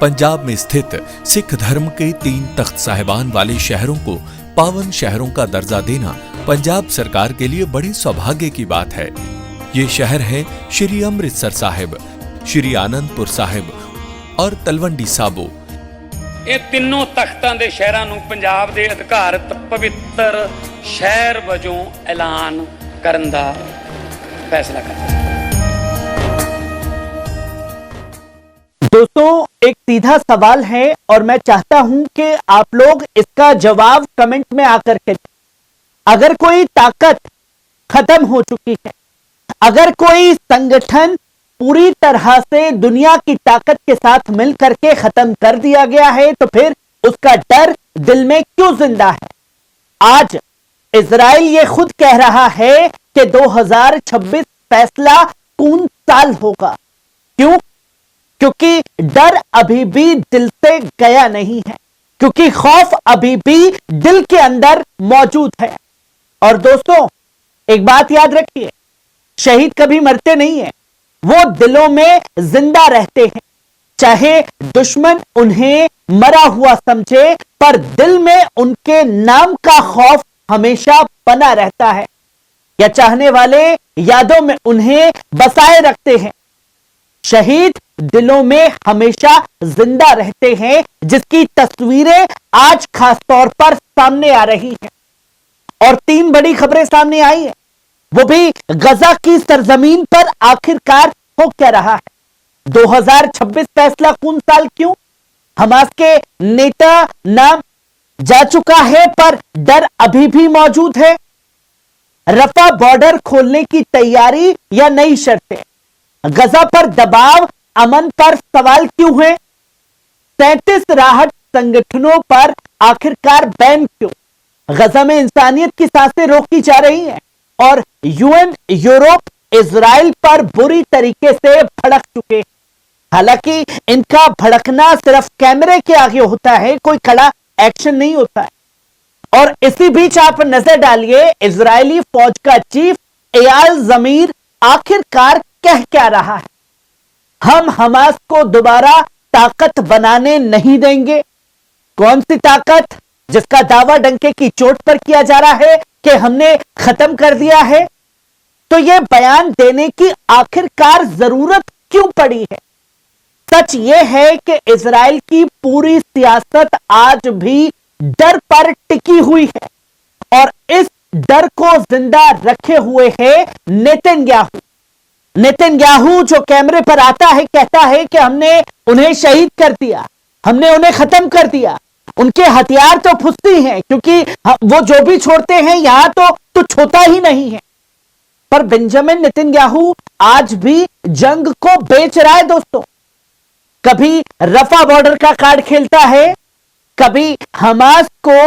पंजाब में स्थित सिख धर्म के 3 तख्त साहिबान वाले शहरों को पावन शहरों का दर्जा देना पंजाब सरकार के लिए बड़े सौभाग्य की बात है। ये शहर है श्री अमृतसर साहिब, श्री आनंदपुर साहिब और तलवंडी साबो। ਇਹ ਤਿੰਨੋਂ ਤਖਤਾਂ ਦੇ ਸ਼ਹਿਰਾਂ ਨੂੰ ਪੰਜਾਬ ਦੇ ਅਧਿਕਾਰਤ ਪਵਿੱਤਰ ਸ਼ਹਿਰ ਵਜੋਂ ਐਲਾਨ ਕਰਨ ਦਾ ਫੈਸਲਾ ਕੀਤਾ। दोस्तों, एक सीधा सवाल है और मैं चाहता हूं कि आप लोग इसका जवाब कमेंट में आकर के दें। अगर कोई ताकत खत्म हो चुकी है, अगर कोई संगठन पूरी तरह से दुनिया की ताकत के साथ मिलकर के खत्म कर दिया गया है, तो फिर उसका डर दिल में क्यों जिंदा है? आज इजराइल ये खुद कह रहा है कि 2026 फैसला कौन साल होगा। क्यों? क्योंकि डर अभी भी दिल से गया नहीं है, क्योंकि खौफ अभी भी दिल के अंदर मौजूद है। और दोस्तों, एक बात याद रखिए, शहीद कभी मरते नहीं है, वो दिलों में जिंदा रहते हैं। चाहे दुश्मन उन्हें मरा हुआ समझे, पर दिल में उनके नाम का खौफ हमेशा बना रहता है, या चाहने वाले यादों में उन्हें बसाए रखते हैं। शहीद दिलों में हमेशा जिंदा रहते हैं, जिसकी तस्वीरें आज खास तौर पर सामने आ रही हैं। और 3 बड़ी खबरें सामने आई हैं, वो भी गजा की सरजमीन पर आखिरकार हो क्या रहा है। 2026 फैसला कौन साल क्यों? हमास के नेता नाम जा चुका है, पर डर अभी भी मौजूद है। रफा बॉर्डर खोलने की तैयारी या नई शर्तें? गजा पर दबाव, अमन पर सवाल क्यों है? 37 राहत संगठनों पर आखिरकार बैन क्यों? गजा में इंसानियत की सांसें रोकी जा रही हैं और यूएन यूरोप इजराइल पर बुरी तरीके से भड़क चुके हैं। हालांकि इनका भड़कना सिर्फ कैमरे के आगे होता है, कोई खड़ा एक्शन नहीं होता है। और इसी बीच आप नजर डालिए, इजरायली फौज का चीफ एयाल जमीर आखिरकार कह क्या रहा है। हम हमास को दोबारा ताकत बनाने नहीं देंगे। कौन सी ताकत? जिसका दावा डंके की चोट पर किया जा रहा है कि हमने खत्म कर दिया है। तो यह बयान देने की आखिरकार जरूरत क्यों पड़ी है? सच यह है कि इजराइल की पूरी सियासत आज भी डर पर टिकी हुई है, और इस डर को जिंदा रखे हुए है नेतन्याहू। नेतन्याहू जो कैमरे पर आता है, कहता है कि हमने उन्हें शहीद कर दिया, हमने उन्हें खत्म कर दिया। उनके हथियार तो फुसती हैं, क्योंकि वो जो भी छोड़ते हैं यहां तो कुछ होता ही नहीं है। पर बेंजामिन नेतन्याहू आज भी जंग को बेच रहा है। दोस्तों, कभी रफा बॉर्डर का कार्ड खेलता है, कभी हमास को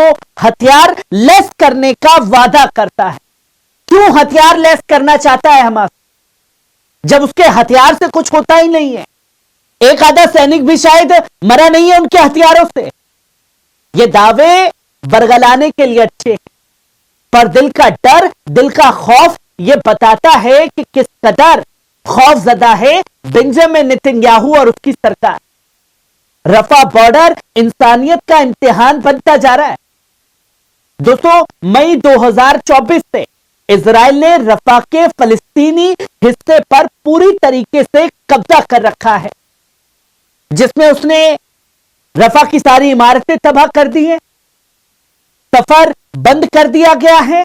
हथियार लेस करने का वादा करता है। क्यों हथियार लेस करना चाहता है हमास, जब उसके हथियार से कुछ होता ही नहीं है? एक आधा सैनिक भी शायद मरा नहीं है उनके हथियारों से। ये दावे बरगलाने के लिए अच्छे हैं, पर दिल का डर, दिल का खौफ ये बताता है कि किस कदर खौफजदा है बेंजामिन नेतन्याहू और उसकी सरकार। रफा बॉर्डर इंसानियत का इम्तिहान बनता जा रहा है। दोस्तों, मई 2024 से इजराइल ने रफा के फलस्तीनी हिस्से पर पूरी तरीके से कब्जा कर रखा है, जिसमें उसने रफा की सारी इमारतें तबाह कर दी हैं, सफर बंद कर दिया गया है।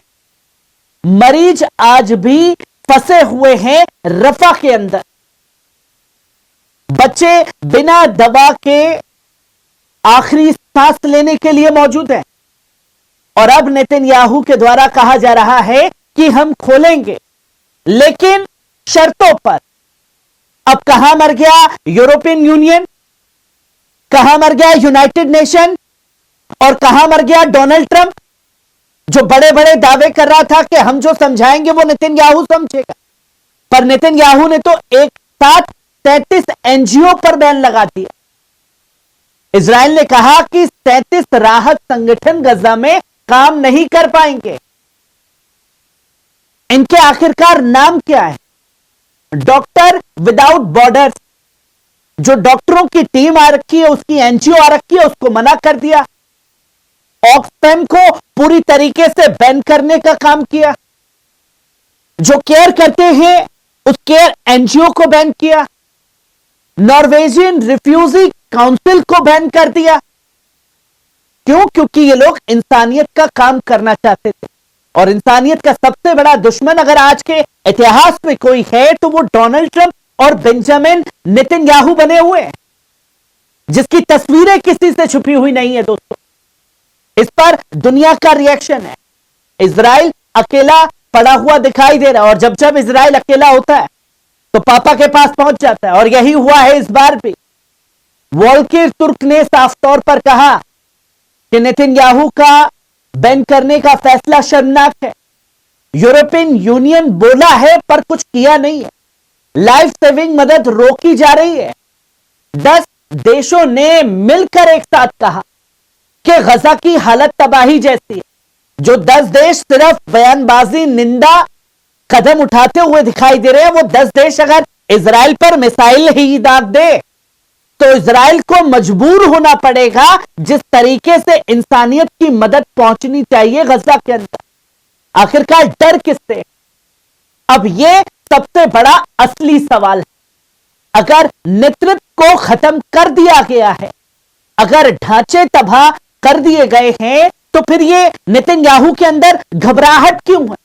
मरीज आज भी फंसे हुए हैं रफा के अंदर। बच्चे बिना दवा के आखिरी सांस लेने के लिए मौजूद हैं। और अब नेतन्याहू के द्वारा कहा जा रहा है कि हम खोलेंगे, लेकिन शर्तों पर। अब कहां मर गया यूरोपियन यूनियन, कहां मर गया यूनाइटेड नेशन, और कहां मर गया डोनाल्ड ट्रंप, जो बड़े बड़े दावे कर रहा था कि हम जो समझाएंगे वो नेतन्याहू समझेगा। पर नेतन्याहू ने तो एक साथ 37 एनजीओ पर बैन लगा दिया। इजराइल ने कहा कि 37 राहत संगठन गजा में काम नहीं कर पाएंगे। इनके आखिरकार नाम क्या है? डॉक्टर विदाउट बॉर्डर्स, जो डॉक्टरों की टीम आ रखी है, उसकी एनजीओ आ रखी है, उसको मना कर दिया। ऑक्सफैम को पूरी तरीके से बैन करने का काम किया। जो केयर करते हैं उस केयर एनजीओ को बैन किया। नॉर्वेजियन रिफ्यूजी काउंसिल को बैन कर दिया। क्यों? क्योंकि ये लोग इंसानियत का काम करना चाहते थे, और इंसानियत का सबसे बड़ा दुश्मन अगर आज के इतिहास में कोई है तो वो डोनाल्ड ट्रंप और बेंजामिन नेतन्याहू बने हुए हैं, जिसकी तस्वीरें किसी से छुपी हुई नहीं है दोस्तों। इस पर दुनिया का रिएक्शन है। इजराइल अकेला पड़ा हुआ दिखाई दे रहा है, और जब जब इजराइल अकेला होता है तो पापा के पास पहुंच जाता है, और यही हुआ है इस बार भी। वोल्कर तुर्क ने साफ तौर पर कहा कि नेतन्याहू का बैन करने का फैसला शर्मनाक है। यूरोपियन यूनियन बोला है पर कुछ किया नहीं है। लाइफ सेविंग मदद रोकी जा रही है। 10 देशों ने मिलकर एक साथ कहा कि गजा की हालत तबाही जैसी है। जो 10 देश सिर्फ बयानबाजी, निंदा कदम उठाते हुए दिखाई दे रहे हैं, वो 10 देश अगर इजराइल पर मिसाइल ही दाग दे तो इजराइल को मजबूर होना पड़ेगा जिस तरीके से इंसानियत की मदद पहुंचनी चाहिए गजा के अंदर। आखिरकार डर किससे? अब यह सबसे बड़ा असली सवाल है। अगर नेतृत्व को खत्म कर दिया गया है, अगर ढांचे तबाह कर दिए गए हैं, तो फिर ये नेतन्याहू के अंदर घबराहट क्यों है?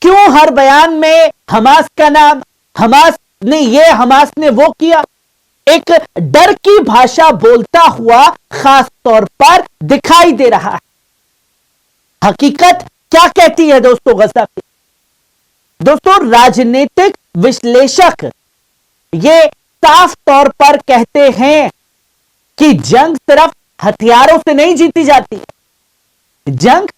क्यों हर बयान में हमास का नाम, हमास ने ये, हमास ने वो किया? एक डर की भाषा बोलता हुआ खास तौर पर दिखाई दे रहा है। हकीकत क्या कहती है दोस्तों गजा की? दोस्तों, राजनीतिक विश्लेषक ये साफ तौर पर कहते हैं कि जंग सिर्फ हथियारों से नहीं जीती जाती है, जंग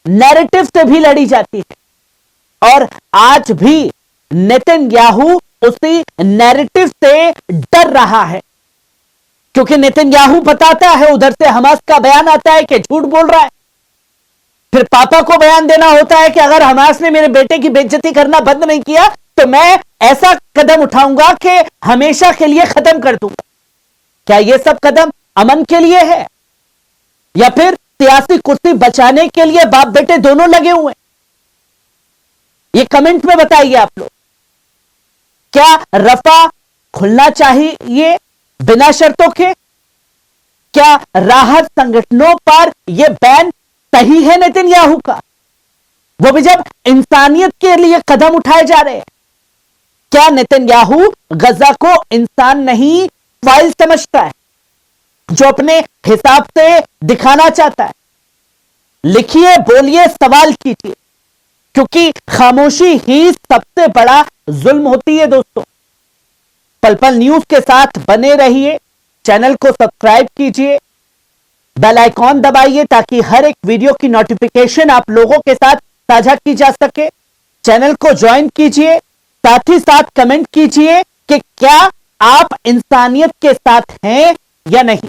नैरेटिव से भी लड़ी जाती है। और आज भी नेतन्याहू उसी नैरेटिव से डर रहा है, क्योंकि नेतन्याहू बताता है, उधर से हमास का बयान आता है कि झूठ बोल रहा है। फिर पापा को बयान देना होता है कि अगर हमास ने मेरे बेटे की बेइज्जती करना बंद नहीं किया तो मैं ऐसा कदम उठाऊंगा कि हमेशा के लिए खत्म कर दूंगा। क्या यह सब कदम अमन के लिए है, या फिर सियासी कुर्सी बचाने के लिए बाप बेटे दोनों लगे हुए हैं? ये कमेंट में बताइए आप लोग। क्या रफा खुलना चाहिए बिना शर्तों के? क्या राहत संगठनों पर यह बैन सही है नेतन्याहू का, वो भी जब इंसानियत के लिए कदम उठाए जा रहे हैं? क्या नेतन्याहू गजा को इंसान नहीं फाइल समझता है, जो अपने हिसाब से दिखाना चाहता है? लिखिए, बोलिए, सवाल कीजिए, क्योंकि खामोशी ही सबसे बड़ा जुल्म होती है दोस्तों। पल पल न्यूज के साथ बने रहिए, चैनल को सब्सक्राइब कीजिए, बेल आइकॉन दबाइए ताकि हर एक वीडियो की नोटिफिकेशन आप लोगों के साथ साझा की जा सके। चैनल को ज्वाइन कीजिए, साथ ही साथ कमेंट कीजिए कि क्या आप इंसानियत के साथ हैं या नहीं।